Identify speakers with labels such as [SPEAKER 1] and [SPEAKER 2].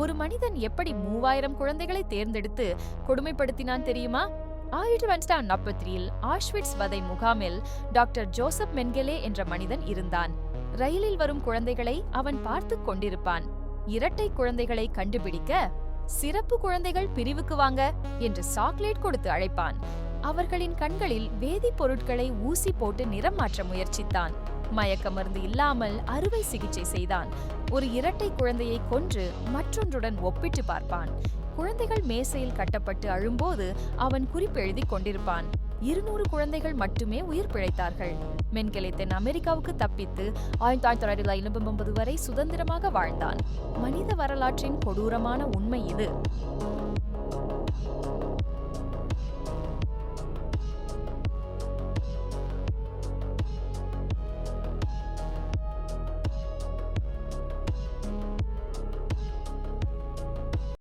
[SPEAKER 1] ஒரு மனிதன் எப்படி 3000 குழந்தைகளை தேர்ந்தெடுத்து கொடுமைப்படுத்தினான் தெரியுமா? 1943 ஆஷ்விட்ஸ் வதை முகாமில் டாக்டர் ஜோசப் மென்கெலே என்ற மனிதன் இருந்தான். ரயிலில் வரும் குழந்தைகளை அவன் பார்த்து கொண்டிருப்பான். இரட்டை குழந்தைகளை கண்டுபிடிக்க, சிறப்பு குழந்தைகள் பிரிவுக்கு வாங்க என்று சாக்லேட் கொடுத்து அழைப்பான். அவர்களின் கண்களில் வேதிப்பொருட்களை ஊசி போட்டு நிறம் மாற்ற முயற்சித்தான். மயக்க மருந்து இல்லாமல் அறுவை சிகிச்சை செய்தான். ஒரு இரட்டை குழந்தையை கொன்று மற்றொன்றுடன் ஒப்பிட்டு பார்ப்பான். குழந்தைகள் மேசையில் கட்டப்பட்டு அழும்போது அவன் குறிப்பெழுதி கொண்டிருப்பான். 200 குழந்தைகள் மட்டுமே உயிர் பிழைத்தார்கள். மென்கெலே தென் அமெரிக்காவுக்கு தப்பித்து 1959 வரை சுதந்திரமாக வாழ்ந்தான். மனித வரலாற்றின் கொடூரமான உண்மை இது.